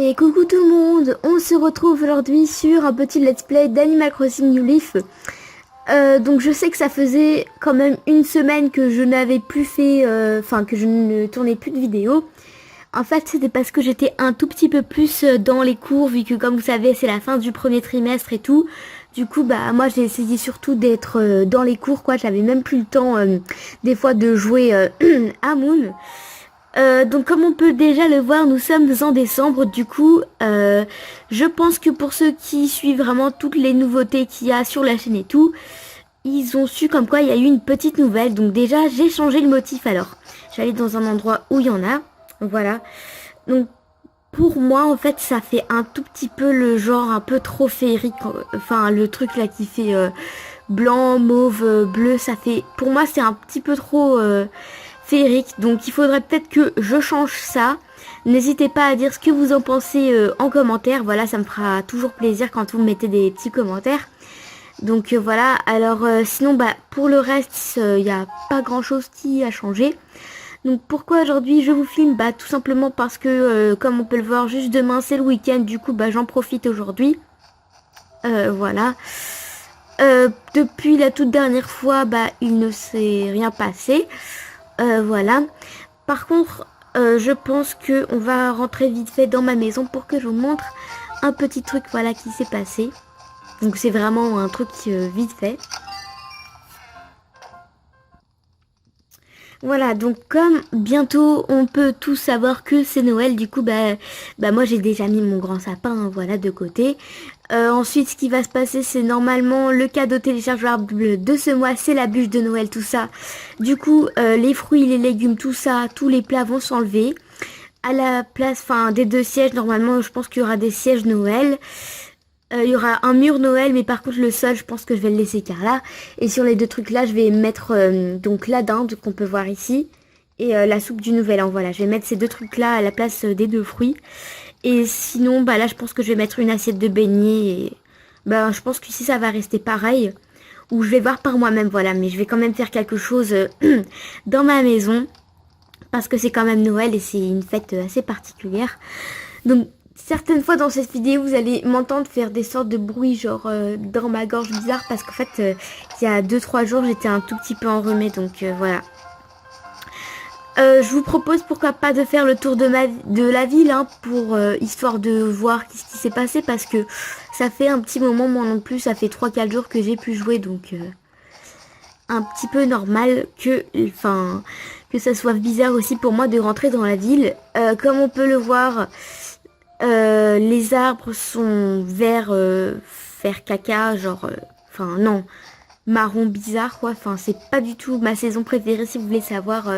Et coucou tout le monde, on se retrouve aujourd'hui sur un petit let's play d'Animal Crossing New Leaf. Donc je sais que ça faisait quand même une semaine que je n'avais plus fait, que je ne tournais plus de vidéos. En fait c'était parce que j'étais un tout petit peu plus dans les cours, vu que comme vous savez c'est la fin du premier trimestre et tout. Du coup bah moi j'ai essayé surtout d'être dans les cours quoi, j'avais même plus le temps des fois de jouer à Moon. Donc comme on peut déjà le voir, nous sommes en décembre, du coup je pense que pour ceux qui suivent vraiment toutes les nouveautés qu'il y a sur la chaîne et tout, ils ont su comme quoi il y a eu une petite nouvelle. Donc déjà j'ai changé le motif, alors j'allais dans un endroit où il y en a, voilà. Donc pour moi en fait ça fait un tout petit peu le genre un peu trop féerique, enfin le truc là qui fait blanc, mauve, bleu, ça fait, pour moi c'est un petit peu trop féerique, donc il faudrait peut-être que je change ça. N'hésitez pas à dire ce que vous en pensez en commentaire, voilà, ça me fera toujours plaisir quand vous mettez des petits commentaires. Donc voilà, alors sinon bah pour le reste il n'y a pas grand chose qui a changé. Donc pourquoi aujourd'hui je vous filme? Bah tout simplement parce que comme on peut le voir, juste demain c'est le week-end, du coup bah j'en profite aujourd'hui. Voilà. Depuis la toute dernière fois, bah il ne s'est rien passé. Voilà. Par contre, je pense que on va rentrer vite fait dans ma maison pour que je vous montre un petit truc, voilà, qui s'est passé. Donc c'est vraiment un truc vite fait. Voilà, donc comme bientôt on peut tous savoir que c'est Noël, du coup bah moi j'ai déjà mis mon grand sapin, hein, voilà, de côté. Ensuite ce qui va se passer, c'est normalement le cadeau téléchargeable de ce mois, c'est la bûche de Noël, tout ça. Du coup les fruits, les légumes, tout ça, tous les plats vont s'enlever. À la place, enfin des deux sièges, normalement je pense qu'il y aura des sièges Noël. Il y aura un mur Noël, mais par contre le sol je pense que je vais le laisser car là. Et sur les deux trucs là je vais mettre donc la dinde qu'on peut voir ici et la soupe du nouvel an. Voilà, je vais mettre ces deux trucs là à la place des deux fruits. Et sinon bah là je pense que je vais mettre une assiette de beignets et bah je pense qu'ici ça va rester pareil. Ou je vais voir par moi-même, voilà, mais je vais quand même faire quelque chose dans ma maison. Parce que c'est quand même Noël et c'est une fête assez particulière. Donc certaines fois dans cette vidéo vous allez m'entendre faire des sortes de bruits genre dans ma gorge bizarre. Parce qu'en fait il y a 2-3 jours j'étais un tout petit peu enrhumée, donc voilà. Je vous propose pourquoi pas de faire le tour de la ville hein, pour histoire de voir ce qui s'est passé. Parce que ça fait un petit moment, moi non plus, ça fait 3-4 jours que j'ai pu jouer, donc un petit peu normal que ça soit bizarre aussi pour moi de rentrer dans la ville. Comme on peut le voir, les arbres sont vert caca, genre, non, marron bizarre quoi. Enfin c'est pas du tout ma saison préférée si vous voulez savoir.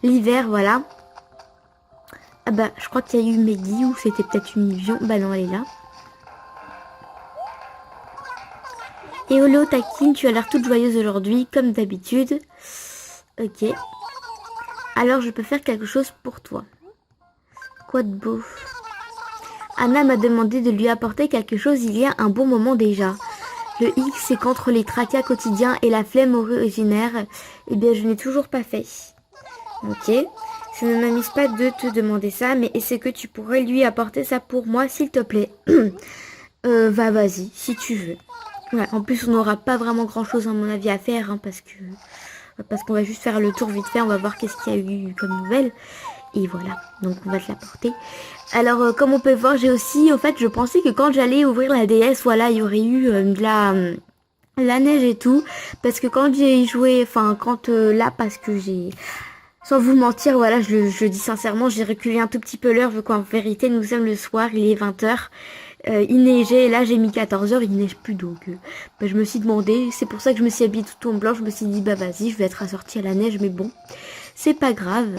L'hiver, voilà. Ah bah je crois qu'il y a eu Meggy ou c'était peut-être une illusion. Bah non, elle est là. Et Holo Taquine, tu as l'air toute joyeuse aujourd'hui, comme d'habitude. Ok. Alors je peux faire quelque chose pour toi. Quoi de beau? Anna m'a demandé de lui apporter quelque chose il y a un bon moment déjà. Le hic, c'est qu'entre les tracas quotidiens et la flemme originaire, eh bien je n'ai toujours pas fait. Ok. Ça ne m'amuse pas de te demander ça, mais est-ce que tu pourrais lui apporter ça pour moi, s'il te plaît? Vas-y, si tu veux. Ouais, en plus, on n'aura pas vraiment grand-chose, à mon avis, à faire, hein, parce qu'on va juste faire le tour vite fait, on va voir qu'est-ce qu'il y a eu comme nouvelle. Et voilà, donc on va te l'apporter. Alors, comme on peut voir, j'ai aussi, en fait, je pensais que quand j'allais ouvrir la DS, voilà, il y aurait eu de la neige et tout. Parce que quand j'ai joué, parce que j'ai... Sans vous mentir, voilà, je dis sincèrement, j'ai reculé un tout petit peu l'heure, vu qu'en vérité, nous sommes le soir, il est 20h. Il neigeait, et là j'ai mis 14h, il neige plus, donc je me suis demandé, c'est pour ça que je me suis habillée tout en blanc, je me suis dit, bah vas-y, je vais être assortie à la neige, mais bon, c'est pas grave.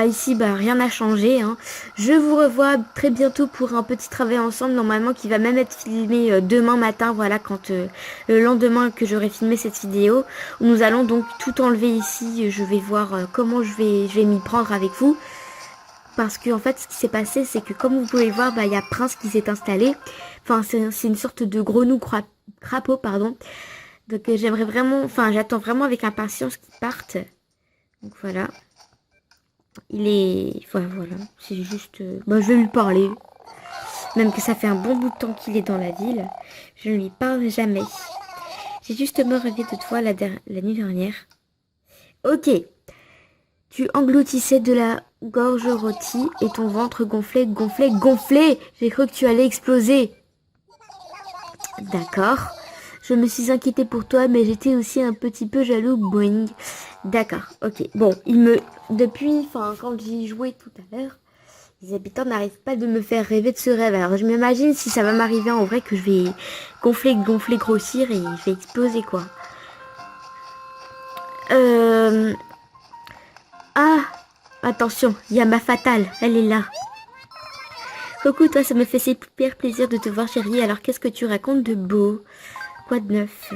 Ici, rien n'a changé, hein. Je vous revois très bientôt pour un petit travail ensemble, normalement, qui va même être filmé demain matin, voilà, quand le lendemain que j'aurai filmé cette vidéo, où nous allons donc tout enlever ici. Je vais voir comment je vais m'y prendre avec vous. Parce que en fait ce qui s'est passé, c'est que comme vous pouvez le voir, il y a Prince qui s'est installé. Enfin c'est une sorte de grenouille crapaud, pardon. Donc j'aimerais vraiment, j'attends vraiment avec impatience qu'il parte. Donc voilà. il est... Voilà, c'est juste... Bah, je vais lui parler. Même que ça fait un bon bout de temps qu'il est dans la ville. Je ne lui parle jamais. J'ai justement rêvé de toi la nuit dernière. Ok. Tu engloutissais de la gorge rôtie et ton ventre gonflait, gonflait, gonflait. J'ai cru que tu allais exploser. D'accord. Je me suis inquiétée pour toi, mais j'étais aussi un petit peu jaloux. Boing. D'accord, ok. Bon, depuis, quand j'y jouais tout à l'heure, les habitants n'arrivent pas de me faire rêver de ce rêve. Alors, je m'imagine si ça va m'arriver en vrai que je vais gonfler, gonfler, grossir et je vais exploser, quoi. Ah, attention, il y a ma fatale. Elle est là. Coucou, toi, ça me fait super plaisir de te voir, chérie. Alors, qu'est-ce que tu racontes de beau? Quoi de neuf?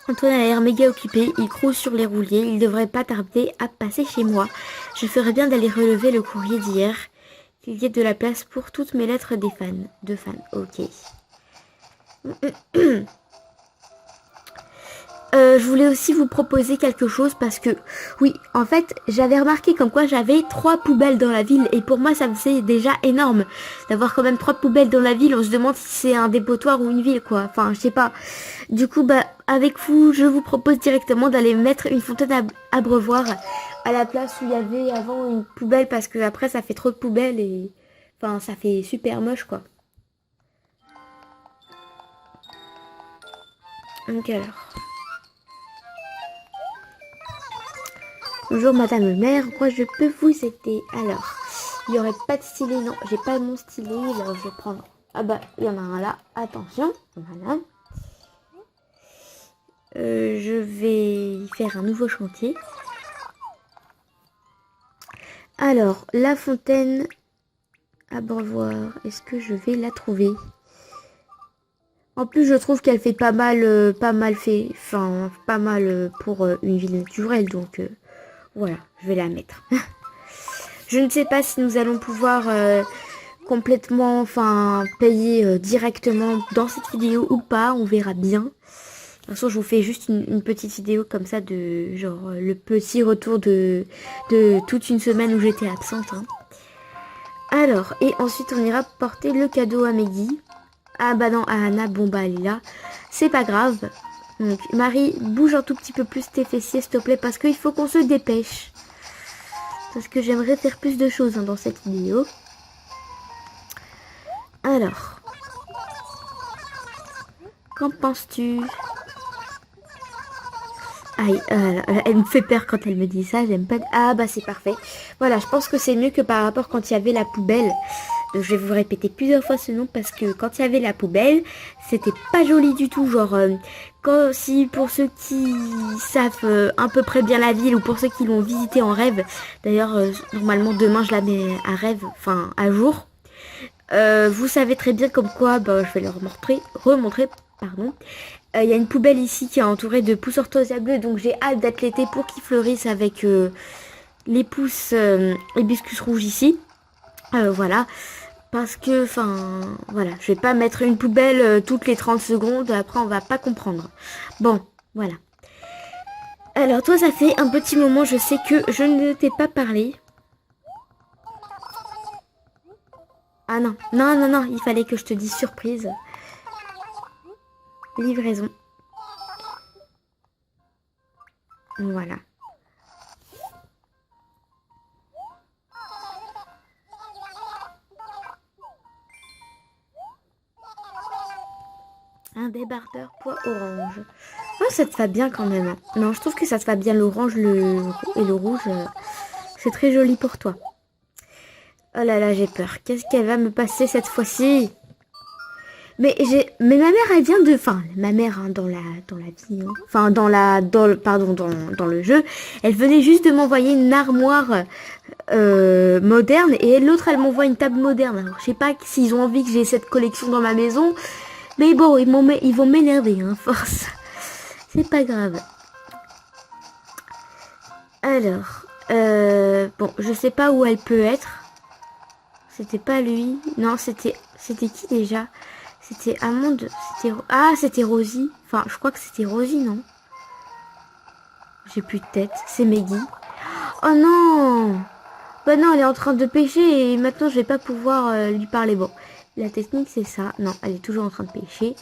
Antoine a l'air méga occupé, il croule sur les rouliers, il devrait pas tarder à passer chez moi. Je ferais bien d'aller relever le courrier d'hier, qu'il y ait de la place pour toutes mes lettres des fans. De fans, ok. Je voulais aussi vous proposer quelque chose parce que, oui, en fait, j'avais remarqué comme quoi j'avais 3 poubelles dans la ville et pour moi, ça me c'est déjà énorme d'avoir quand même 3 poubelles dans la ville. On se demande si c'est un dépotoir ou une ville, quoi. Enfin, je sais pas. Du coup, bah, avec vous, je vous propose directement d'aller mettre une fontaine à abreuvoir à la place où il y avait avant une poubelle parce que après, ça fait trop de poubelles et, enfin, ça fait super moche, quoi. Donc alors... Bonjour madame le maire, en quoi je peux vous aider? Alors, il n'y aurait pas de stylet, non, j'ai pas mon stylet, alors je vais prendre... Ah bah, il y en a un là, attention, voilà. Je vais faire un nouveau chantier. Alors, la fontaine à Brevoir, est-ce que je vais la trouver? En plus, je trouve qu'elle fait pas mal pour une ville naturelle, donc voilà, je vais la mettre. Je ne sais pas si nous allons pouvoir complètement, payer directement dans cette vidéo ou pas, on verra bien. De toute façon, je vous fais juste une petite vidéo comme ça de genre le petit retour de toute une semaine où j'étais absente. Hein. Alors, et ensuite on ira porter le cadeau à Meggy. Ah bah non, à Anna, bon bah elle est là. C'est pas grave. Donc Marie, bouge un tout petit peu plus tes fessiers s'il te plaît parce qu'il faut qu'on se dépêche. Parce que j'aimerais faire plus de choses dans cette vidéo. Alors. Qu'en penses-tu? Aïe, elle me fait peur quand elle me dit ça, j'aime pas... Ah bah c'est parfait. Voilà, je pense que c'est mieux que par rapport quand il y avait la poubelle. Donc je vais vous répéter plusieurs fois ce nom parce que quand il y avait la poubelle, c'était pas joli du tout. Genre, si pour ceux qui savent à peu près bien la ville ou pour ceux qui l'ont visité en rêve, d'ailleurs normalement demain je la mets à rêve, enfin à jour. Vous savez très bien comme quoi, bah, je vais leur remontrer, pardon. Il y a une poubelle ici qui est entourée de pousses hortensias bleues, donc j'ai hâte d'être l'été pour qu'ils fleurissent avec les pousses hibiscus rouges ici. Voilà. Parce que, voilà, je vais pas mettre une poubelle toutes les 30 secondes, après on va pas comprendre. Bon, voilà. Alors toi, ça fait un petit moment, je sais que je ne t'ai pas parlé. Ah non, non, il fallait que je te dise surprise. Livraison. Voilà. Un débardeur poids orange. Oh, ça te va bien quand même. Hein. Non, je trouve que ça te va bien l'orange et le rouge. C'est très joli pour toi. Oh là là, j'ai peur. Qu'est-ce qu'elle va me passer cette fois-ci? Mais ma mère, elle vient de... Enfin, ma mère, hein, dans la vie... Hein. Enfin, dans le jeu. Elle venait juste de m'envoyer une armoire moderne. Et l'autre, elle m'envoie une table moderne. Alors, je sais pas s'ils ont envie que j'ai cette collection dans ma maison. Mais bon, ils vont m'énerver, hein, force. C'est pas grave. Alors, bon, je sais pas où elle peut être. C'était pas lui. Non, c'était qui déjà? C'était Amande. C'était Rosie. Enfin, je crois que c'était Rosie, non? J'ai plus de tête. C'est Meggy. Oh non! Bah non, elle est en train de pêcher et maintenant je vais pas pouvoir lui parler. Bon, la technique c'est ça. Non, elle est toujours en train de pêcher.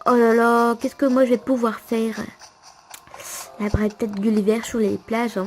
Oh là là, qu'est-ce que moi je vais pouvoir faire? La vraie tête Gulliver sur les plages. Hein.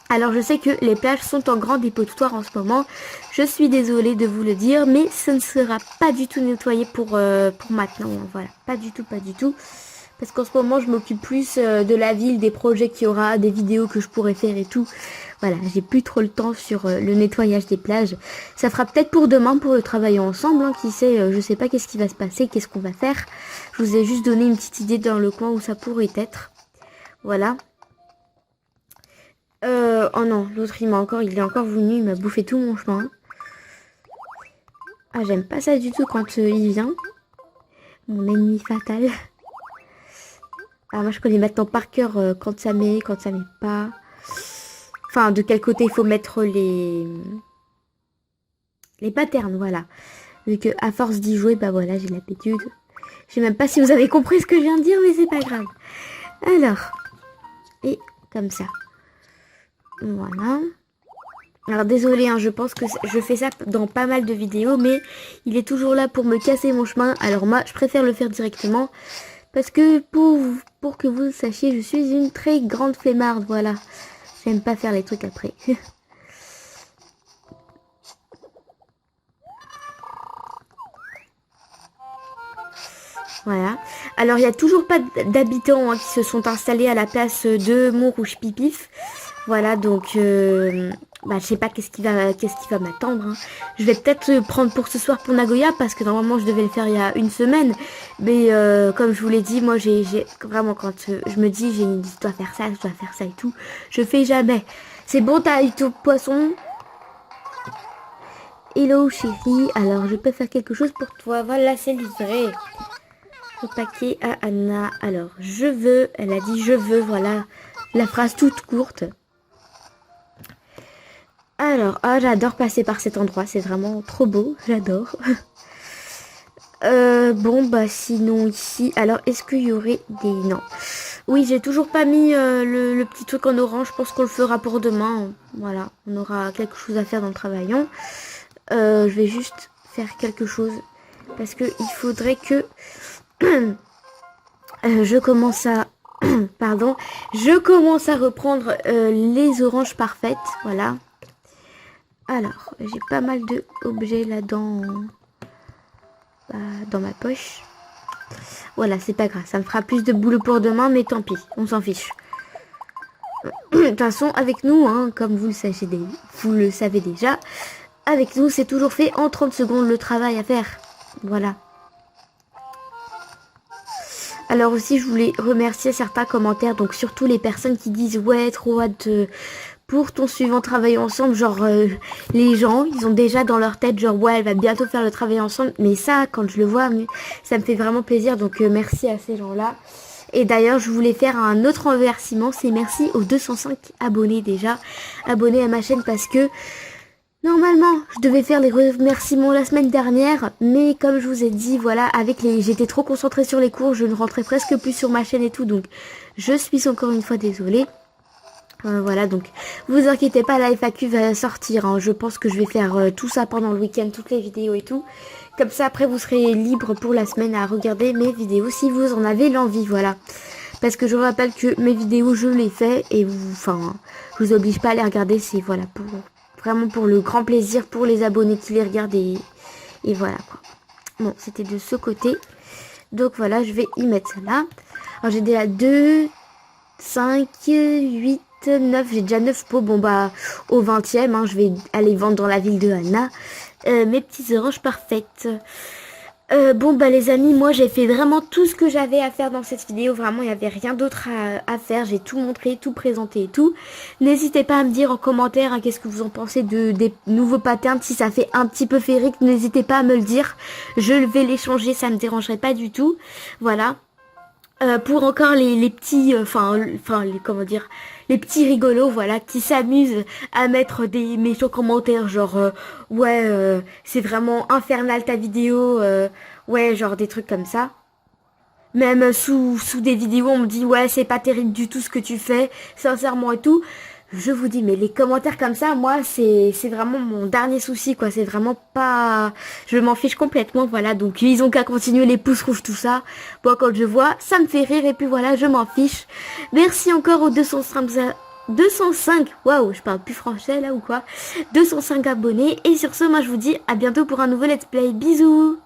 Alors je sais que les plages sont en grand dépotoir en ce moment. Je suis désolée de vous le dire, mais ce ne sera pas du tout nettoyé pour maintenant. Hein. Voilà, pas du tout, pas du tout. Parce qu'en ce moment, je m'occupe plus de la ville, des projets qu'il y aura, des vidéos que je pourrais faire et tout. Voilà, j'ai plus trop le temps sur le nettoyage des plages. Ça fera peut-être pour demain, pour le travailler ensemble. Hein, qui sait, je sais pas qu'est-ce qui va se passer, qu'est-ce qu'on va faire. Je vous ai juste donné une petite idée dans le coin où ça pourrait être. Voilà. Oh non, l'autre il est encore venu, il m'a bouffé tout mon chemin. Ah, j'aime pas ça du tout quand il vient. Mon ennemi fatal. Ah, moi je connais maintenant par cœur quand ça met pas. Enfin, de quel côté il faut mettre les patterns, voilà. Vu que à force d'y jouer, bah voilà, j'ai l'habitude. Je sais même pas si vous avez compris ce que je viens de dire, mais c'est pas grave. Alors, et comme ça. Voilà. Alors désolé, hein, je pense que je fais ça dans pas mal de vidéos, mais il est toujours là pour me casser mon chemin. Alors moi, je préfère le faire directement. Parce que pour que vous le sachiez, je suis une très grande flemmarde, voilà. J'aime pas faire les trucs après. Voilà. Alors il n'y a toujours pas d'habitants hein, qui se sont installés à la place de Montrouge Pipif. Voilà, donc bah, je sais pas qu'est-ce qui va m'attendre. Hein. Je vais peut-être prendre pour ce soir pour Nagoya parce que normalement je devais le faire il y a une semaine. Mais comme je vous l'ai dit, moi j'ai vraiment quand je me dis je dois faire ça et tout, je fais jamais. C'est bon, t'as eu ton poisson? Hello chérie, alors je peux faire quelque chose pour toi. Voilà, c'est livré. Le paquet à Anna. Alors je veux, elle a dit je veux, voilà la phrase toute courte. Alors, ah, j'adore passer par cet endroit, c'est vraiment trop beau, j'adore. Bon, bah sinon ici, alors est-ce qu'il y aurait des... Non. Oui, j'ai toujours pas mis le petit truc en orange, je pense qu'on le fera pour demain. Voilà, on aura quelque chose à faire dans le travaillon. Je vais juste faire quelque chose, parce que il faudrait que je commence à... Pardon, je commence à reprendre les oranges parfaites, voilà. Alors, j'ai pas mal d'objets là dans ma poche. Voilà, c'est pas grave. Ça me fera plus de boulot pour demain, mais tant pis, on s'en fiche. De toute façon, avec nous, hein, comme vous le savez déjà, avec nous, c'est toujours fait en 30 secondes le travail à faire. Voilà. Alors aussi, je voulais remercier certains commentaires, donc surtout les personnes qui disent « Ouais, trop hâte pour ton suivant travailler ensemble », genre les gens, ils ont déjà dans leur tête genre ouais, elle va bientôt faire le travail ensemble, mais ça, quand je le vois, ça me fait vraiment plaisir, donc merci à ces gens-là. Et d'ailleurs, je voulais faire un autre remerciement, c'est merci aux 205 abonnés déjà, abonnés à ma chaîne parce que normalement, je devais faire les remerciements la semaine dernière, mais comme je vous ai dit, voilà, j'étais trop concentrée sur les cours, je ne rentrais presque plus sur ma chaîne et tout, donc je suis encore une fois désolée. Voilà, donc vous inquiétez pas, la FAQ va sortir, hein. Je pense que je vais faire tout ça pendant le week-end, toutes les vidéos et tout. Comme ça, après, vous serez libre pour la semaine à regarder mes vidéos si vous en avez l'envie, voilà. Parce que je vous rappelle que mes vidéos, je les fais et je vous oblige pas à les regarder, c'est voilà, vraiment pour le grand plaisir, pour les abonnés qui les regardent et voilà, quoi. Bon, c'était de ce côté. Donc voilà, je vais y mettre ça là. Alors j'ai déjà 2, 5, 8, 9, j'ai déjà 9 pots. Bon bah au 20e, hein, je vais aller vendre dans la ville de Anna mes petites oranges parfaites. Bon bah les amis, moi j'ai fait vraiment tout ce que j'avais à faire dans cette vidéo. Vraiment il n'y avait rien d'autre à faire. J'ai tout montré, tout présenté et tout. N'hésitez pas à me dire en commentaire hein, qu'est-ce que vous en pensez des nouveaux patterns. Si ça fait un petit peu féerique, n'hésitez pas à me le dire. Je vais les changer, ça me dérangerait pas du tout. Voilà. Pour encore les petits, comment dire, les petits rigolos, voilà, qui s'amusent à mettre des méchants commentaires, genre, ouais, c'est vraiment infernal ta vidéo, ouais, genre des trucs comme ça. Même sous des vidéos, on me dit, ouais, c'est pas terrible du tout ce que tu fais, sincèrement et tout. je vous dis, mais les commentaires comme ça, moi, c'est vraiment mon dernier souci, quoi. C'est vraiment pas... Je m'en fiche complètement, voilà. Donc, ils ont qu'à continuer les pouces rouges, tout ça. Moi, quand je vois, ça me fait rire, et puis voilà, je m'en fiche. Merci encore aux 205, waouh, je parle plus français, là, ou quoi. 205 abonnés. Et sur ce, moi, je vous dis à bientôt pour un nouveau let's play. Bisous!